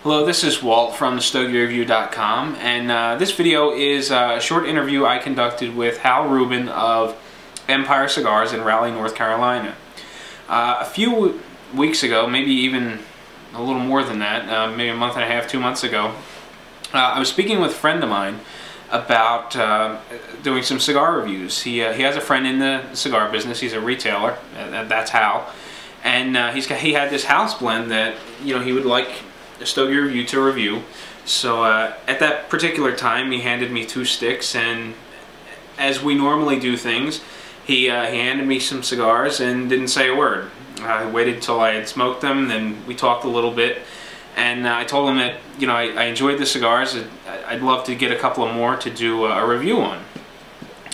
Hello, this is Walt from StogieReview.com, and this video is a short interview I conducted with Hal Rubin of Empire Cigars in Raleigh, North Carolina. A few weeks ago, maybe even a little more than that, maybe a month and a half, 2 months ago, I was speaking with a friend of mine about doing some cigar reviews. He has a friend in the cigar business. He's a retailer. That's Hal, and he had this house blend that he would like a Stogie Review to review. So at that particular time, he handed me 2 sticks, and as we normally do things, he handed me some cigars and didn't say a word. I waited till I had smoked them, then we talked a little bit, and I told him that I enjoyed the cigars. I'd love to get a couple of more to do a review on.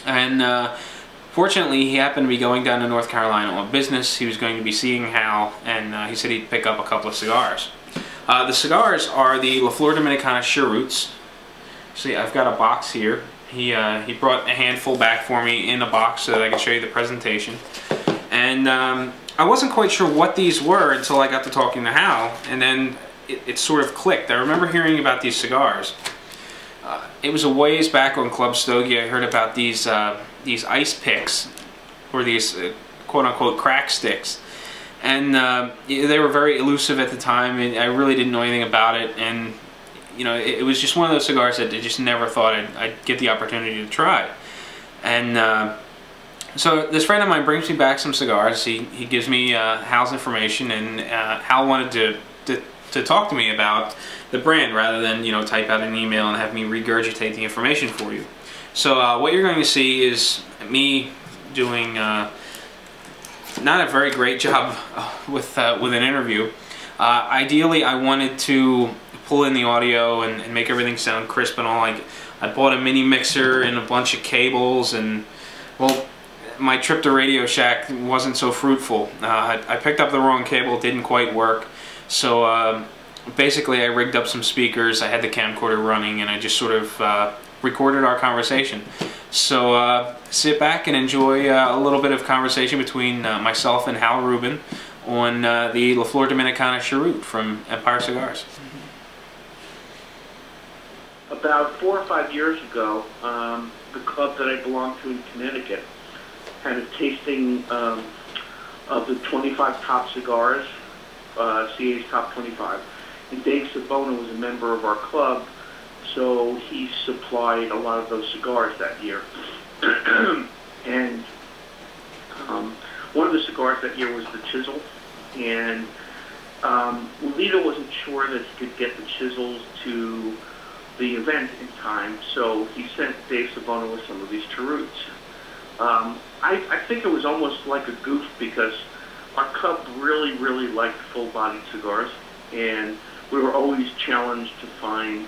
And fortunately, he happened to be going down to North Carolina on business. He was going to be seeing Hal, and he said he'd pick up a couple of cigars. The cigars are the La Flor Dominicana Cheroots. See, I've got a box here. He brought a handful back for me in a box so that I could show you the presentation. And I wasn't quite sure what these were until I got to talking to Hal, and then it sort of clicked. I remember hearing about these cigars. It was a ways back on Club Stogie. I heard about these ice picks, or these quote-unquote crack sticks. And they were very elusive at the time, and I really didn't know anything about it. And it was just one of those cigars that I just never thought I'd get the opportunity to try. And so this friend of mine brings me back some cigars. He gives me Hal's information, and Hal wanted to talk to me about the brand rather than type out an email and have me regurgitate the information for you. So what you're going to see is me doing not a very great job with an interview. Ideally, I wanted to pull in the audio and make everything sound crisp and all. I bought a mini mixer and a bunch of cables, and well, my trip to Radio Shack wasn't so fruitful. I picked up the wrong cable. It didn't quite work. So basically, I rigged up some speakers. I had the camcorder running, and I just sort of recorded our conversation. So sit back and enjoy a little bit of conversation between myself and Hal Rubin on the La Flor Dominicana Cheroot from Empire Cigars. About 4 or 5 years ago, the club that I belonged to in Connecticut had a tasting of the 25 top cigars, CA's top 25. And Dave Sabona was a member of our club, so he supplied a lot of those cigars that year. And one of the cigars that year was the Chisel, and Lito wasn't sure that he could get the Chisels to the event in time, so he sent Dave Sabona with some of these Cheroots. I think it was almost like a goof, because our club really liked full-bodied cigars, and we were always challenged to find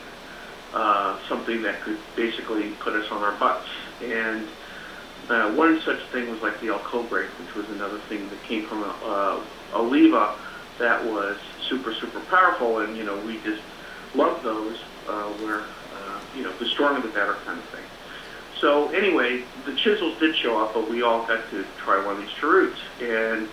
something that could basically put us on our butts. And one such thing was like the Alcobre, which was another thing that came from Oliva that was super powerful, and we just loved those. Where the stronger the better kind of thing. So anyway, the Chisels did show up, but we all got to try one of these Cheroots, and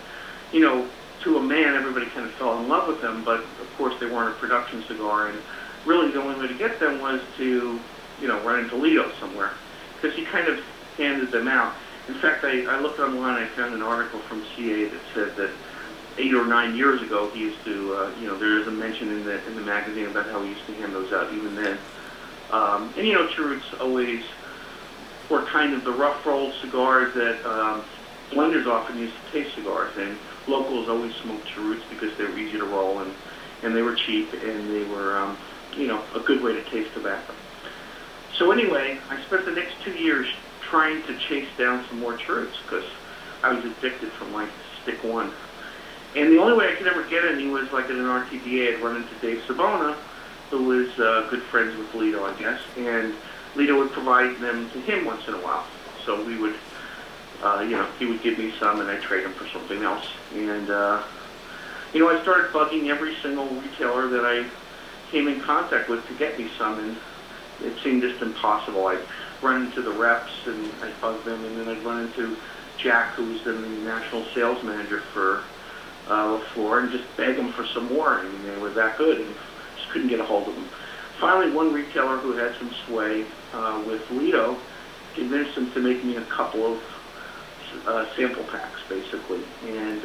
to a man, everybody kind of fell in love with them. But of course, they weren't a production cigar, and really the only way to get them was to run into Lito somewhere, because he kind of handed them out. In fact, I looked online. I found an article from CA that said that 8 or 9 years ago, he used to, there is a mention in the magazine about how he used to hand those out even then. And Cheroots always were kind of the rough-rolled cigars that blenders often used to taste cigars, and locals always smoked Cheroots because they were easy to roll, and they were cheap, and they were, a good way to taste tobacco. So anyway, I spent the next 2 years trying to chase down some more Cheroots, because I was addicted from like stick one. And the only way I could ever get any was like at an RTDA. I'd run into Dave Sabona, who was good friends with Lito, I guess, and Lito would provide them to him once in a while. So we would, he would give me some, and I'd trade them for something else. And, I started bugging every single retailer that I came in contact with to get me some, and it seemed just impossible. I'd run into the reps, and I'd bug them, and then I'd run into Jack, who was then the national sales manager for La Flor, and just beg them for some more. I mean, they were that good, and just couldn't get a hold of them. Finally, one retailer who had some sway with Lido convinced him to make me a couple of sample packs, basically. And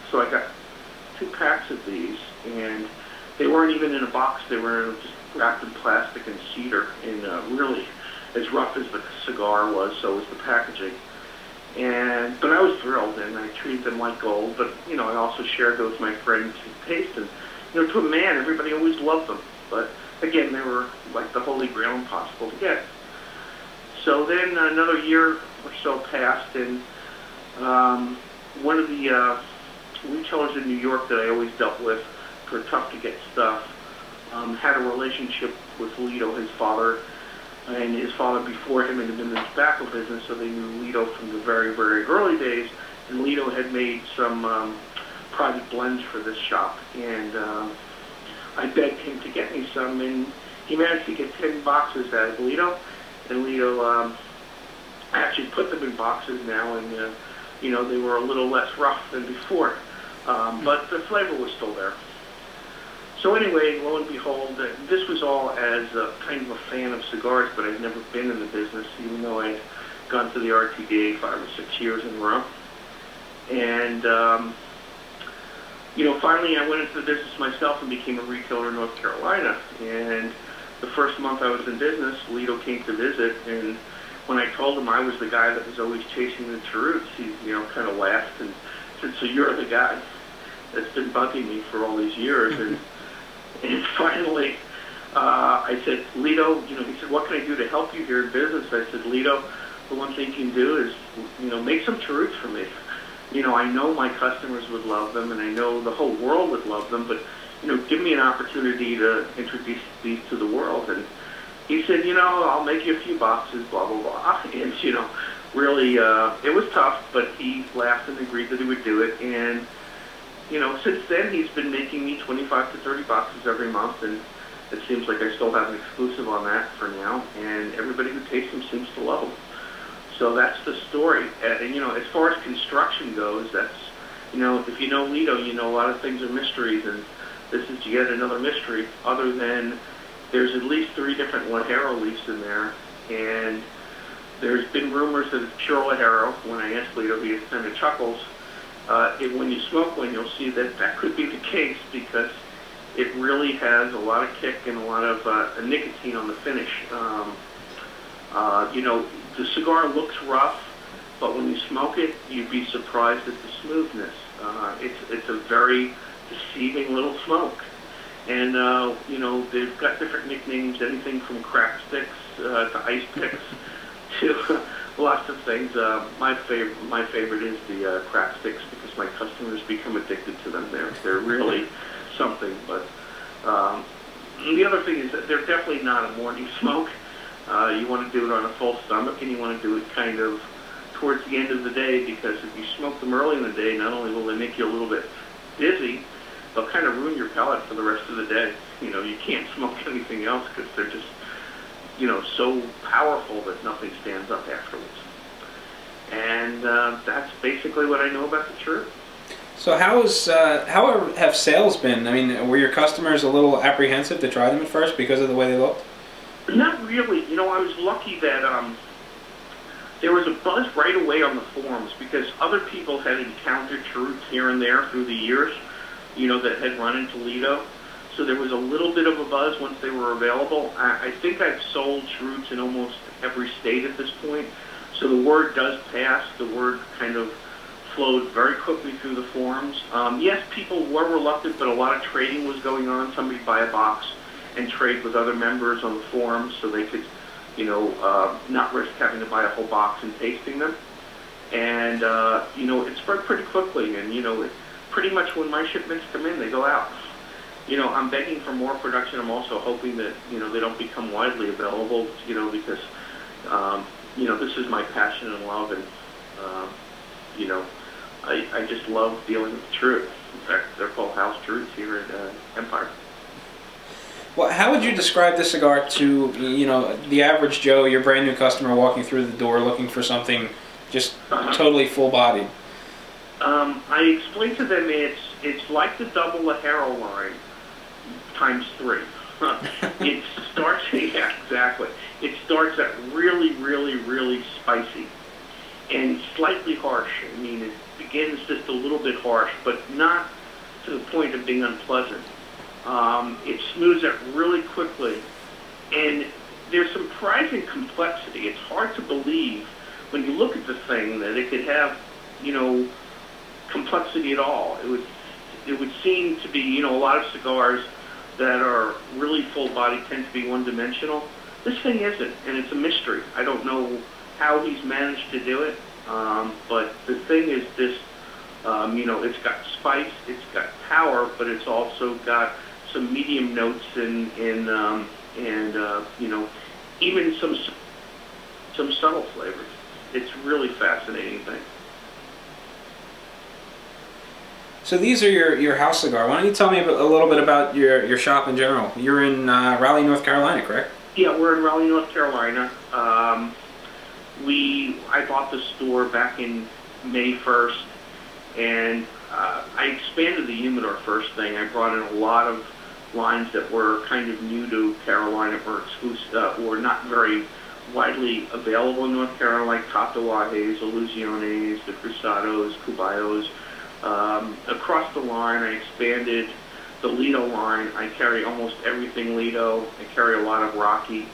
so I got 2 packs of these, and they weren't even in a box. They were just wrapped in plastic and cedar, and really as rough as the cigar was, so was the packaging. But I was thrilled, and I treated them like gold. But I also shared those with my friends to taste, and to a man, everybody always loved them. But again, they were like the holy grail, impossible to get. So then another year or so passed, and one of the retailers in New York that I always dealt with for tough to get stuff had a relationship with Lido, his father, and his father before him had been in the tobacco business, so they knew Lido from the very, very early days. And Lido had made some private blends for this shop, and I begged him to get me some, and he managed to get 10 boxes out of Lido. And Lido actually put them in boxes now, and they were a little less rough than before, but the flavor was still there. So anyway, lo and behold, this was all as kind of a fan of cigars, but I'd never been in the business, even though I'd gone to the RTDA 5 or 6 years in a row. And finally I went into the business myself and became a retailer in North Carolina. And the first month I was in business, Lido came to visit, and when I told him I was the guy that was always chasing the cheroots, he kind of laughed and said, "So you're the guy that's been bugging me for all these years." And finally, I said, "Lido," he said, "What can I do to help you here in business?" I said, "Lido, the one thing you can do is, make some cheroots for me. I know my customers would love them, and I know the whole world would love them, but, give me an opportunity to introduce these to the world." And he said, "I'll make you a few boxes, blah, blah, blah." And, really, it was tough, but he laughed and agreed that he would do it. And, since then he's been making me 25 to 30 boxes every month, and it seems like I still have an exclusive on that for now, and everybody who tastes them seems to love them. So that's the story. And, as far as construction goes, that's, if you know Lido, a lot of things are mysteries, and this is yet another mystery, other than there's at least 3 different Ligero leaves in there, and there's been rumors that it's pure Ligero. When I asked Lido, he just kind of chuckles. When you smoke one, you'll see that that could be the case, because it really has a lot of kick and a lot of nicotine on the finish. The cigar looks rough, but when you smoke it, you'd be surprised at the smoothness. It's a very deceiving little smoke. And, they've got different nicknames, anything from crack sticks to ice picks to lots of things. My favorite is the crack sticks, because my customers become addicted to them. They're really something. But the other thing is that they're definitely not a morning smoke. You want to do it on a full stomach, and you want to do it kind of towards the end of the day, because if you smoke them early in the day, not only will they make you a little bit dizzy, they'll kind of ruin your palate for the rest of the day. You can't smoke anything else, because they're just, so powerful that nothing stands up afterwards. And that's basically what I know about the cheroot. So how have sales been? I mean, were your customers a little apprehensive to try them at first because of the way they looked? Not really. I was lucky that there was a buzz right away on the forums, because other people had encountered cheroots here and there through the years, that had run into Lido. So there was a little bit of a buzz once they were available. I think I've sold cheroots in almost every state at this point. So the word does pass. The word kind of flowed very quickly through the forums. Yes, people were reluctant, but a lot of trading was going on. Somebody buy a box and trade with other members on the forums, so they could, not risk having to buy a whole box and tasting them. And, it spread pretty quickly, and, pretty much when my shipments come in, they go out. I'm begging for more production. I'm also hoping that, they don't become widely available, because, this is my passion and love, and, I just love dealing with the cheroots. In fact, they're called house cheroots here at Empire. Well, how would you describe this cigar to, the average Joe, your brand new customer walking through the door looking for something just totally full-bodied? I explained to them it's like the double Ligero line times 3. It starts, yeah, exactly. It starts at really, really, really spicy and slightly harsh. I mean, it begins just a little bit harsh, but not to the point of being unpleasant. It smooths out really quickly, and there's surprising complexity. It's hard to believe when you look at the thing that it could have, you know, complexity at all. It would seem to be, you know, a lot of cigars that are really full body tend to be one-dimensional. This thing isn't, and it's a mystery. I don't know how he's managed to do it, but the thing is this, you know, it's got spice, it's got power, but it's also got some medium notes and you know, even some subtle flavors. It's really fascinating thing. So these are your house cigar. Why don't you tell me a little bit about your shop in general? You're in Raleigh, North Carolina, correct? Yeah, we're in Raleigh, North Carolina. I bought the store back in May 1st, and I expanded the humidor first thing. I brought in a lot of lines that were kind of new to Carolina, or exclusive, or not very widely available in North Carolina, like Tatuajes, Illusiones, the Cruzados, Cubayos. Across the line, I expanded the Lido line. I carry almost everything Lido. I carry a lot of Rocky.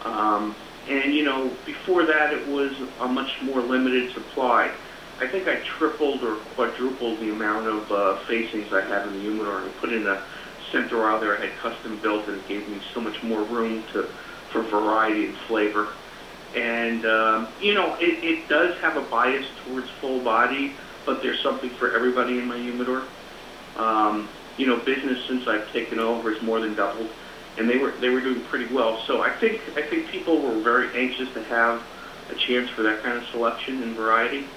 And, you know, before that, it was a much more limited supply. I think I tripled or quadrupled the amount of facings I have in the humidor. I put in a center out there I had custom built, and it gave me so much more room for variety and flavor. And, you know, it does have a bias towards full body, but there's something for everybody in my humidor. You know, business since I've taken over has more than doubled, and they were doing pretty well. So I think people were very anxious to have a chance for that kind of selection and variety.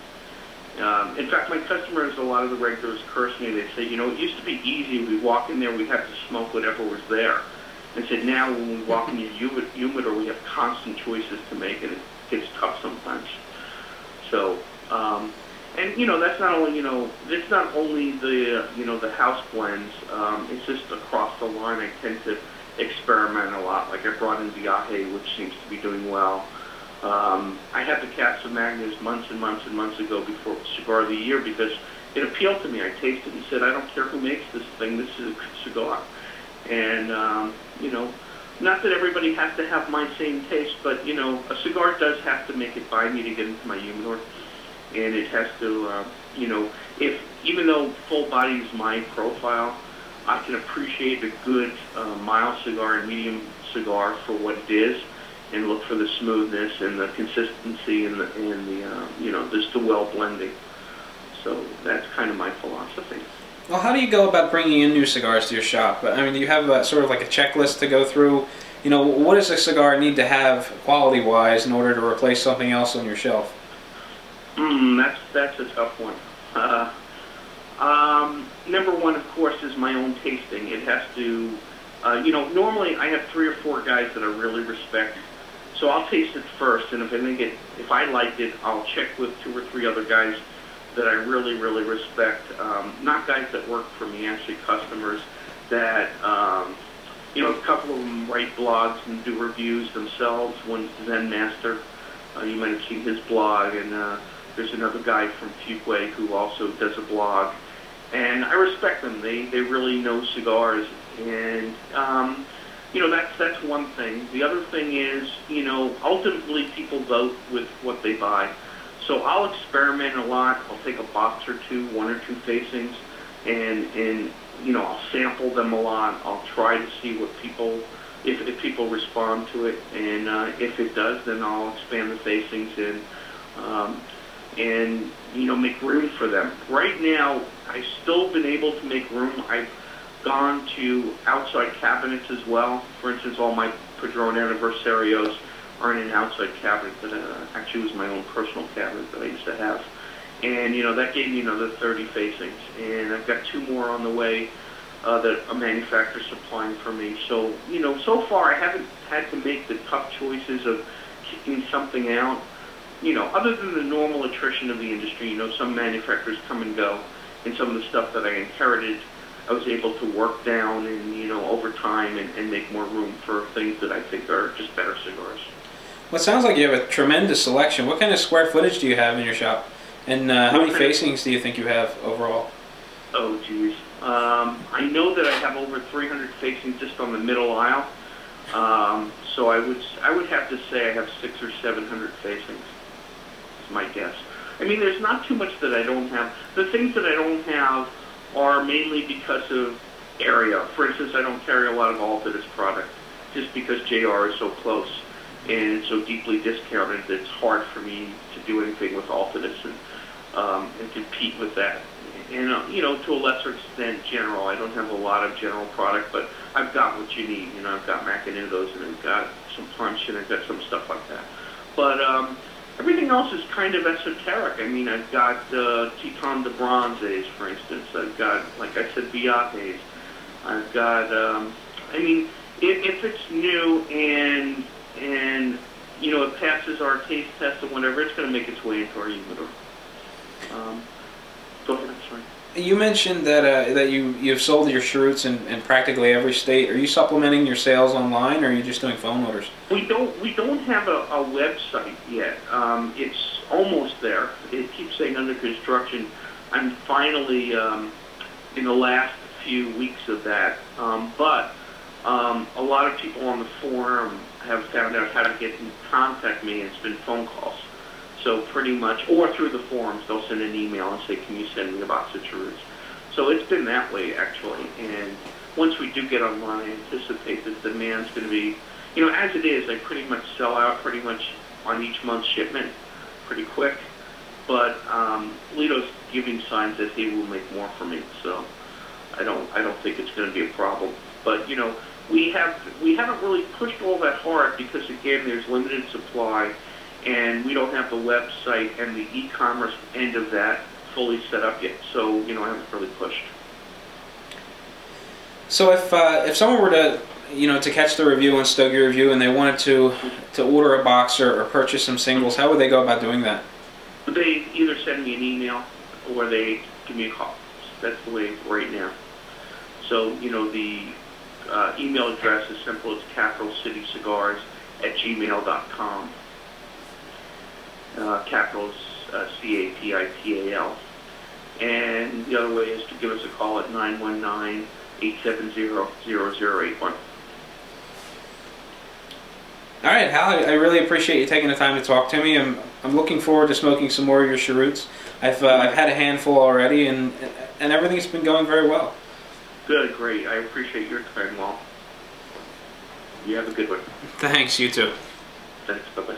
In fact, my customers, a lot of the regulars curse me. They say, you know, it used to be easy. We walk in there, we have to smoke whatever was there. And said now when we walk in your humidor, we have constant choices to make, and it gets tough sometimes. So. And you know, that's not only, you know, it's not only the, you know, the house blends. It's just across the line. I tend to experiment a lot. Like I brought in Viaje, which seems to be doing well. I had the Casa Magnus months and months and months ago before Cigar of the Year because it appealed to me. I tasted it and said, I don't care who makes this thing. This is a good cigar. And you know, not that everybody has to have my same taste, but you know, a cigar does have to make it by me to get into my humidor. And it has to, you know, even though full body is my profile, I can appreciate a good mild cigar and medium cigar for what it is, and look for the smoothness and the consistency and the you know, just the well blending. So that's kind of my philosophy. Well, how do you go about bringing in new cigars to your shop? I mean, do you have sort of like a checklist to go through? You know, what does a cigar need to have quality-wise in order to replace something else on your shelf? That's a tough one. Number one, of course, is my own tasting. It has to, you know, normally I have 3 or 4 guys that I really respect, so I'll taste it first, and if I like it, I'll check with 2 or 3 other guys that I really, really respect. Not guys that work for me, actually customers that, you know, a couple of them write blogs and do reviews themselves. One's Zen Master. You might have seen his blog, and there's another guy from Fuquay who also does a blog, and I respect them. They really know cigars, and you know, that's one thing. The other thing is, you know, ultimately people vote with what they buy. So I'll experiment a lot. I'll take a box or two, 1 or 2 facings, and you know, I'll sample them a lot. I'll try to see what people, if people respond to it, and if it does, then I'll expand the facings and you know, make room for them. Right now, I've still been able to make room. I've gone to outside cabinets as well. For instance, all my Padron Aniversarios are in an outside cabinet that actually was my own personal cabinet that I used to have. And you know, that gave me another 30 facings. And I've got 2 more on the way that a manufacturer's supplying for me. So, you know, so far I haven't had to make the tough choices of kicking something out. You know, other than the normal attrition of the industry, you know, some manufacturers come and go, and some of the stuff that I inherited I was able to work down and, you know, over time and make more room for things that I think are just better cigars. Well, it sounds like you have a tremendous selection. What kind of square footage do you have in your shop? And how many facings do you think you have overall? Oh, geez. I know that I have over 300 facings just on the middle aisle. So I would have to say I have 600 or 700 facings. Is my guess. I mean, there's not too much that I don't have. The things that I don't have are mainly because of area. For instance, I don't carry a lot of Altadis product just because JR is so close and so deeply discounted that it's hard for me to do anything with Altadis and compete with that. And, you know, to a lesser extent, General. I don't have a lot of General product, but I've got what you need. You know, I've got Macanudos, and I've got some punch, and I've got some stuff like that. But everything else is kind of esoteric. I mean, I've got Titon de Bronzes, for instance. I've got, like I said, Viajes. I've got, I mean, if it's new and you know, it passes our taste test or whatever, it's going to make its way into our humidor. Go ahead, I'm sorry. You mentioned that you've sold your cheroots in practically every state. Are you supplementing your sales online, or are you just doing phone orders? We don't have a website yet. It's almost there. It keeps saying under construction. I'm finally in the last few weeks of that. But a lot of people on the forum have found out how to get in contact me, and it's been phone calls. So pretty much, or through the forums, they'll send an email and say, can you send me a box of cheroots? So it's been that way, actually. And once we do get online, I anticipate that the demand's going to be, you know, as it is, I pretty much sell out pretty much on each month's shipment pretty quick. But Lito's giving signs that he will make more for me, so I don't think it's going to be a problem. But, you know, we haven't really pushed all that hard because, again, there's limited supply. And we don't have the website and the e-commerce end of that fully set up yet. So, you know, I haven't really pushed. So if someone were to, you know, to catch the review on Stogie Review and they wanted to order a box or purchase some singles, how would they go about doing that? They either send me an email or they give me a call. That's the way right now. So, you know, the email address is simple. It's capitalcitycigars@gmail.com. Capitals CAPITAL, and the other way is to give us a call at 919-870-0081. All right, Hal, I really appreciate you taking the time to talk to me. I'm looking forward to smoking some more of your cheroots. I've had a handful already, and everything's been going very well. Good, great. I appreciate your time, Walt. You have a good one. Thanks, you too. Thanks, bye-bye.